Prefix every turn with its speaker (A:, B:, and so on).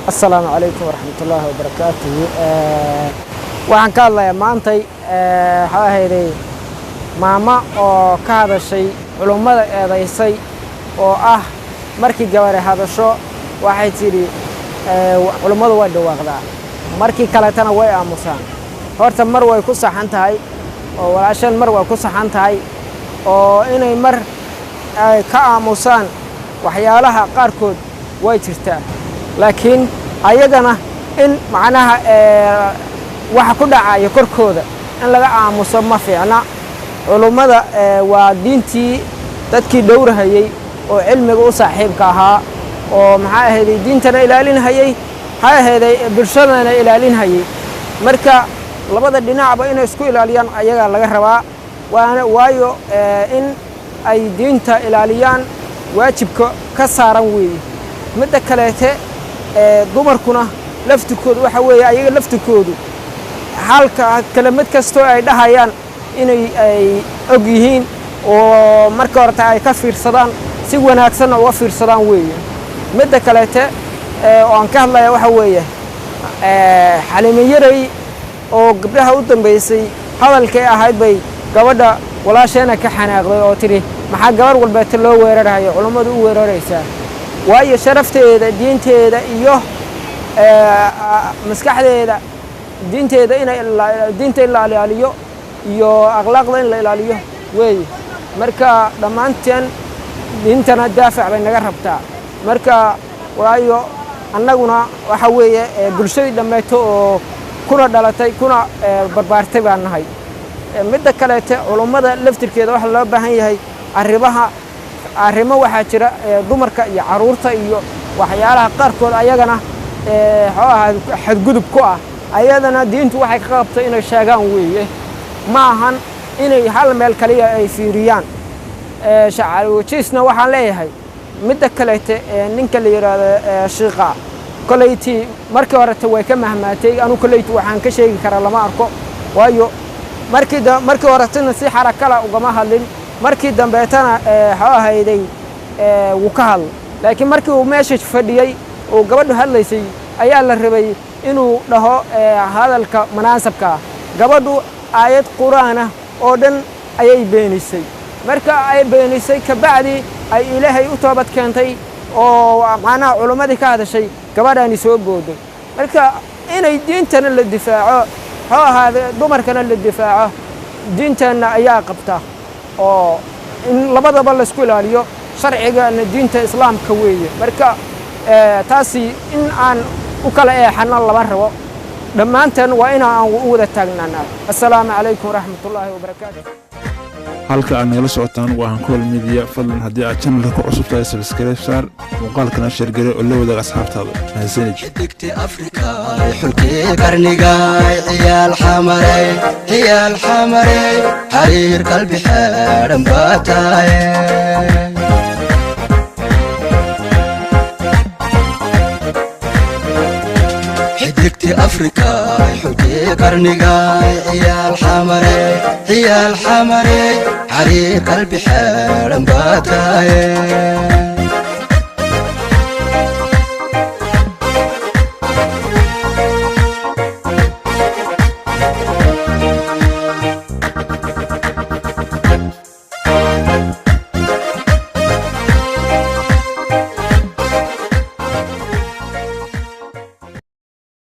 A: السلام عليكم ورحمة الله وبركاته. waxaan ka hadlayaa maantay haaheeday maama oo ka hadashay culimada eedaysay oo markii gabar hadasho waxay tiri culimadu way dhawaaqdaa markii kale tan way aamusaan horta mar way ku saxan tahay oo walaashan mar way ku saxan tahay oo inay mar ay ka aamusaan waxyaalaha qaarkood way jirtaa laakiin ayagana in macnaha waxa ku dhacay korkooda in laga aamuso ma fiicna culimada waa diintii dadkii dhowrahayay oo cilmiga u saaxiibka ahaa oo maxaa ahayd diintana ilaalinayay haaheeday bulshadana ilaalinayay marka labada dhinacba inay isku ilaaliyaan ayaga laga rabaa waayo in ay diinta ilaaliyaan waajibka ka saaran weey midda kaleete dumarkuna laftikoodu waxa weeye ayaga laftikoodu halka kalimad kasto ay dhahayaan inay og yihiin oo marka horta ay ka fiirsadaan si wanaagsan oo fiirsadaan weeye midda kaleete oo aan ka hadlayo waxa weeye xalimayaray oo gabdhaha u dambeysay hadalkay ahayd bay gabadha walaasheena ka xanaaqday oo tiri maxaa gabar walba loo weerarayo culimadu u weeraraysaa waayo sharafteeda diinteeda iyo maskaxdeeda diinteeda in diinta la ilaaliyo iyo akhlaaqda in la ilaaliyo way marka dhamaanteen diintana daafac bay naga rabtaa marka waayo annaguna waxa weeye bulshada dhameeto oo kuna dhalatay kuna barbaartay baan nahay midda kale culimada laftirkeeda waxa loo baahan yahay arrimo waxa jira dumarka iyo caruurta iyo waxyaalaha qaarkood ayagana xadgudub ku ayadana diintu waxay ka qabtay inay sheegaan weeye ma ahan inay hal meel kaliya ay fiiriyaan shacabkiisna waxaan leeyahay midda kale ninka la yiraahdo shiiqa koleyti markii hore way ka mahmaatay anu koleyti waxaan ka sheegi karaa lama arko waayo markii hore si xarakala ugama hadlin markii dambeetana haaheeday wuu ka hadlay laakiin markii uu meesha fadhiyay oo gabadhu hadlaysay ayaa la rabay inuu dhaho hadalka munaasabka gabadhu aayad quraana oo dhan ayay beenisay marka ay beenisay ka bacdi ay ilaahay u toobad keentay oo macnaha culimadii ka hadashay gabadhaani soo booday marka inay diintana la difaaco dumarkana la difaaco diintana ayaa qabta oo in labadaba la isku ilaaliyo sharciga diinta islaamka weeye marka taasi in aan u kala eexana laba rabo dhamaantan waa in aan u wada taagnaanaa assalaamu calaykum waraxmatullaahi wabarakaatuh
B: halka aan nagala socotaan waa Hankool Media fadlan haddii aad channelka ku cusub tahay subscribe saar muuqaalkana share gare oo la wadaag asxaabtaada mahadsanid
C: xigta Afrika xulkii qarniga ciyaal xamaray xariir qalbi xeeran baataay حدقتي أفريقيا حلقي قرنقا عيال حمري حريق قلبي حيران باتاي